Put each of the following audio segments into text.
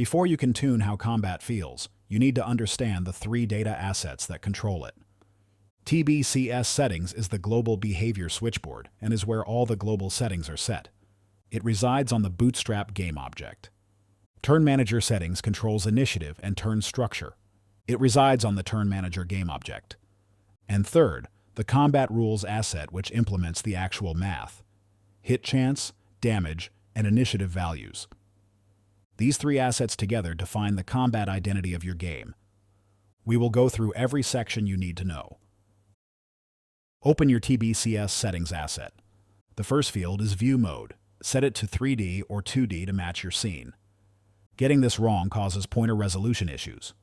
Before you can tune how combat feels, you need to understand the three data assets that control it. TBCS settings is the global behavior switchboard and is where all the global settings are set. It resides on the Bootstrap game object. TurnManagerSettings controls initiative and turn structure. It resides on the TurnManager game object. And third, the combat rules asset which implements the actual math, hit chance, damage, and initiative values. These three assets together define the combat identity of your game. We will go through every section you need to know. Open your TBCS settings asset. The first field is View Mode. Set it to 3D or 2D to match your scene. Getting this wrong causes pointer resolution issues.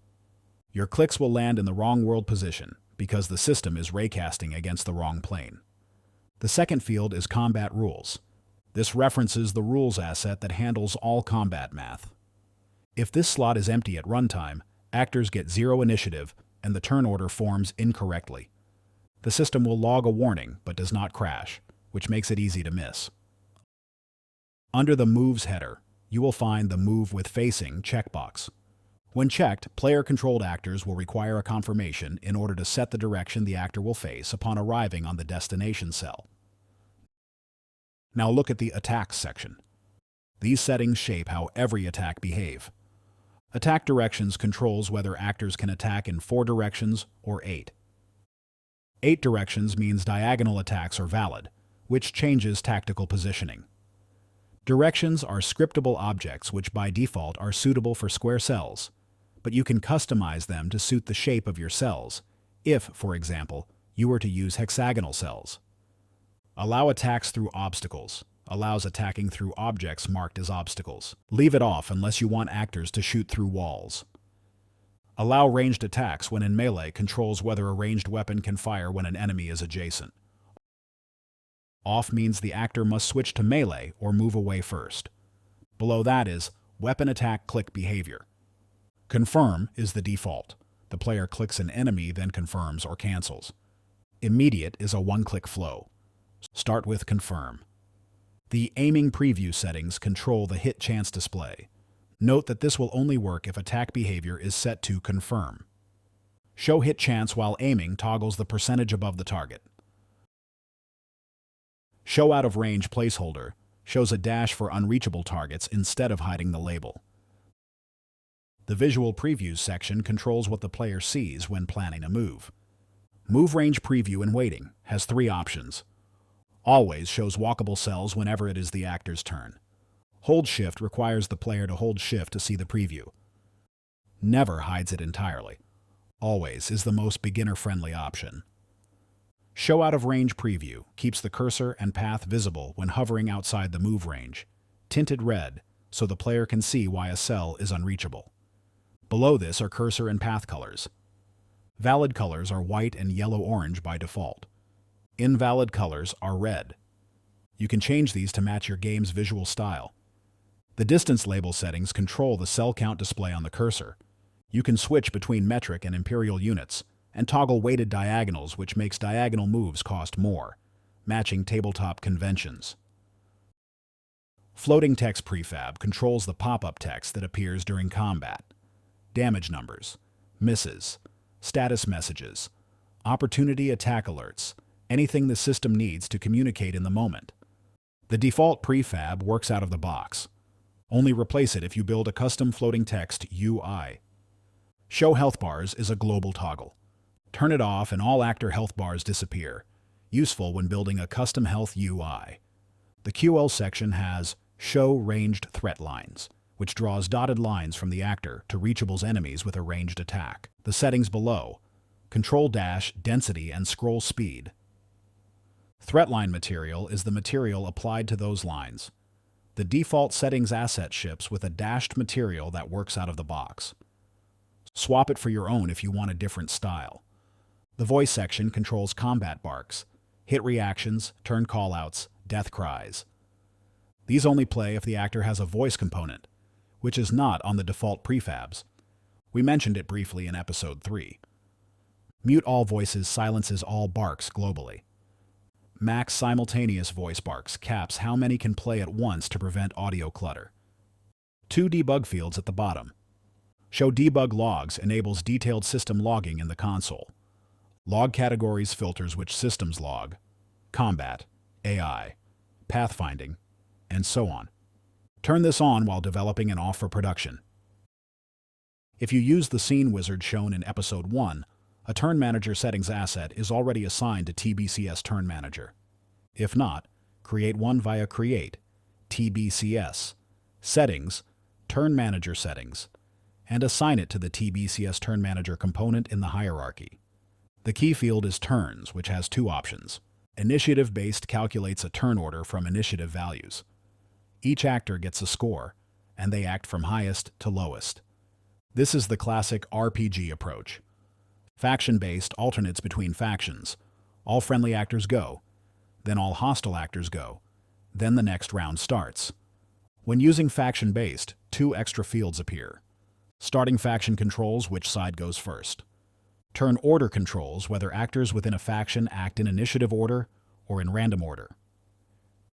Your clicks will land in the wrong world position because the system is raycasting against the wrong plane. The second field is Combat Rules. This references the rules asset that handles all combat math. If this slot is empty at runtime, actors get 0 initiative and the turn order forms incorrectly. The system will log a warning but does not crash, which makes it easy to miss. Under the Moves header, you will find the Move with Facing checkbox. When checked, player-controlled actors will require a confirmation in order to set the direction the actor will face upon arriving on the destination cell. Now look at the Attacks section. These settings shape how every attack behave. Attack Directions controls whether actors can attack in 4 directions or 8. 8 directions means diagonal attacks are valid, which changes tactical positioning. Directions are scriptable objects which by default are suitable for square cells, but you can customize them to suit the shape of your cells, if, for example, you were to use hexagonal cells. Allow attacks through obstacles. Allows attacking through objects marked as obstacles. Leave it off unless you want actors to shoot through walls. Allow ranged attacks when in melee controls whether a ranged weapon can fire when an enemy is adjacent. Off means the actor must switch to melee or move away first. Below that is weapon attack click behavior. Confirm is the default. The player clicks an enemy, then confirms or cancels. Immediate is a one-click flow. Start with confirm. The aiming preview settings control the hit chance display. Note that this will only work if attack behavior is set to confirm. Show hit chance while aiming toggles the percentage above the target. Show out of range placeholder shows a dash for unreachable targets instead of hiding the label. The visual previews section controls what the player sees when planning a move. Move range preview in waiting has 3 options. Always shows walkable cells whenever it is the actor's turn. Hold Shift requires the player to hold Shift to see the preview. Never hides it entirely. Always is the most beginner-friendly option. Show out of range preview keeps the cursor and path visible when hovering outside the move range, tinted red so the player can see why a cell is unreachable. Below this are cursor and path colors. Valid colors are white and yellow-orange by default. Invalid colors are red. You can change these to match your game's visual style. The distance label settings control the cell count display on the cursor. You can switch between metric and imperial units, and toggle weighted diagonals, which makes diagonal moves cost more, matching tabletop conventions. Floating text prefab controls the pop-up text that appears during combat. Damage numbers, misses, status messages, opportunity attack alerts, anything the system needs to communicate in the moment. The default prefab works out of the box. Only replace it if you build a custom floating text UI. Show health bars is a global toggle. Turn it off and all actor health bars disappear. Useful when building a custom health UI. The QL section has Show Ranged Threat Lines, which draws dotted lines from the actor to reachables enemies with a ranged attack. The settings below: Control Dash, Density, and Scroll Speed. Threat line material is the material applied to those lines. The default settings asset ships with a dashed material that works out of the box. Swap it for your own if you want a different style. The voice section controls combat barks, hit reactions, turn callouts, death cries. These only play if the actor has a voice component, which is not on the default prefabs. We mentioned it briefly in episode 3. Mute all voices silences all barks globally. Max simultaneous voice barks caps how many can play at once to prevent audio clutter. Two debug fields at the bottom. Show debug logs enables detailed system logging in the console. Log categories filters which systems log, combat, AI, pathfinding, and so on. Turn this on while developing and off for production. If you use the scene wizard shown in Episode 1, a TurnManagerSettings asset is already assigned to TBCS Turn Manager. If not, create one via Create, TBCS, Settings, TurnManagerSettings, and assign it to the TBCS Turn Manager component in the hierarchy. The key field is Turns, which has two options. Initiative-based calculates a turn order from initiative values. Each actor gets a score, and they act from highest to lowest. This is the classic RPG approach. Faction-based alternates between factions. All friendly actors go, then all hostile actors go, then the next round starts. When using faction-based, two extra fields appear. Starting faction controls which side goes first. Turn order controls whether actors within a faction act in initiative order or in random order.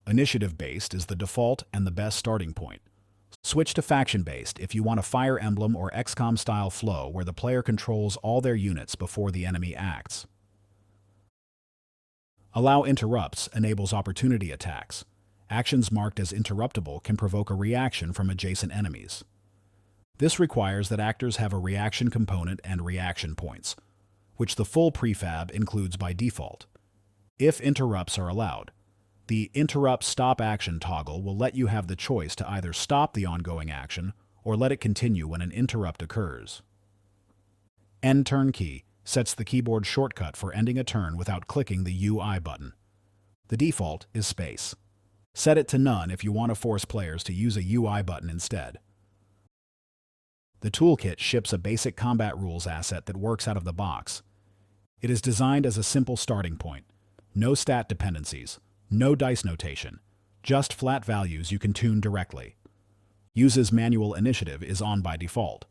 Initiative-based is the default and the best starting point. Switch to faction-based if you want a Fire Emblem or XCOM-style flow where the player controls all their units before the enemy acts. Allow interrupts enables opportunity attacks. Actions marked as interruptible can provoke a reaction from adjacent enemies. This requires that actors have a reaction component and reaction points, which the full prefab includes by default. If interrupts are allowed, the Interrupt Stop Action toggle will let you have the choice to either stop the ongoing action or let it continue when an interrupt occurs. End Turn key sets the keyboard shortcut for ending a turn without clicking the UI button. The default is space. Set it to none if you want to force players to use a UI button instead. The Toolkit ships a basic combat rules asset that works out of the box. It is designed as a simple starting point. No stat dependencies, no dice notation, just flat values you can tune directly. Uses manual initiative is on by default.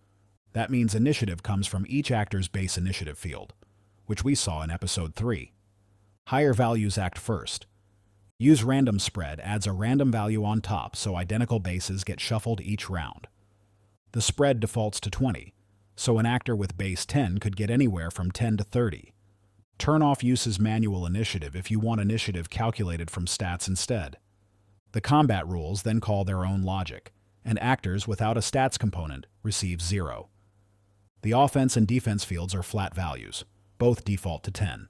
That means initiative comes from each actor's base initiative field, which we saw in Episode 3. Higher values act first. Use random spread adds a random value on top so identical bases get shuffled each round. The spread defaults to 20, so an actor with base 10 could get anywhere from 10 to 30. Turn off uses manual initiative if you want initiative calculated from stats instead. The combat rules then call their own logic, and actors without a stats component receive 0. The offense and defense fields are flat values, both default to 10.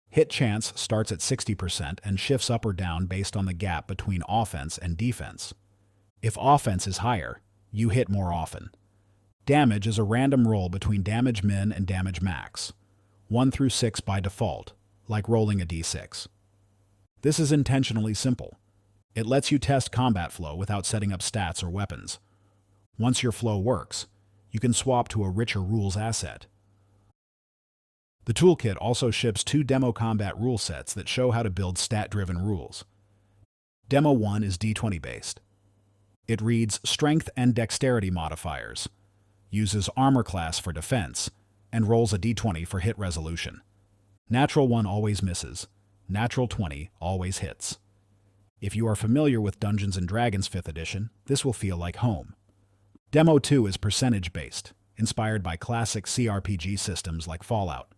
Hit chance starts at 60% and shifts up or down based on the gap between offense and defense. If offense is higher, you hit more often. Damage is a random roll between damage min and damage max, 1 through 6 by default, like rolling a d6. This is intentionally simple. It lets you test combat flow without setting up stats or weapons. Once your flow works, you can swap to a richer rules asset. The Toolkit also ships 2 demo combat rule sets that show how to build stat-driven rules. Demo 1 is d20 based. It reads Strength and Dexterity modifiers, uses Armor class for defense, and rolls a d20 for hit resolution. Natural 1 always misses, Natural 20 always hits. If you are familiar with Dungeons & Dragons 5th edition, this will feel like home. Demo 2 is percentage-based, inspired by classic CRPG systems like Fallout.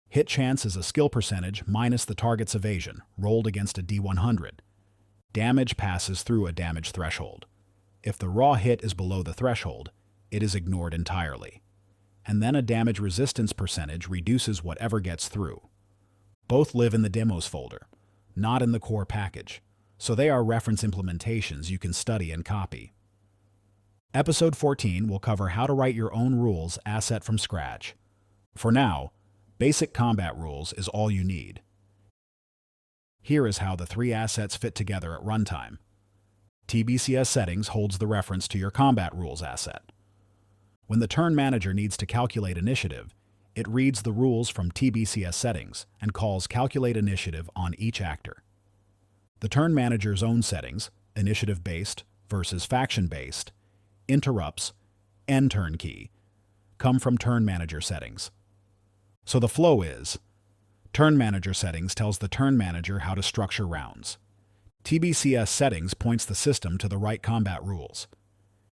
Hit chance is a skill percentage minus the target's evasion, rolled against a d100. Damage passes through a damage threshold. If the raw hit is below the threshold, it is ignored entirely. And then a damage resistance percentage reduces whatever gets through. Both live in the demos folder, not in the core package, so they are reference implementations you can study and copy. Episode 14 will cover how to write your own rules asset from scratch. For now, basic combat rules is all you need. Here is how the 3 assets fit together at runtime. TBCS Settings holds the reference to your combat rules asset. When the Turn Manager needs to calculate initiative, it reads the rules from TBCS Settings and calls Calculate Initiative on each actor. The Turn Manager's own settings, initiative-based versus faction-based, interrupts, end turn key, come from TurnManagerSettings. So the flow is, TurnManagerSettings tells the Turn Manager how to structure rounds. TBCS Settings points the system to the right combat rules.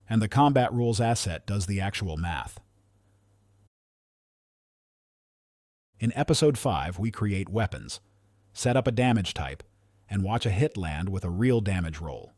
and the combat rules asset does the actual math. In Episode 5, we create weapons, set up a damage type, and watch a hit land with a real damage roll.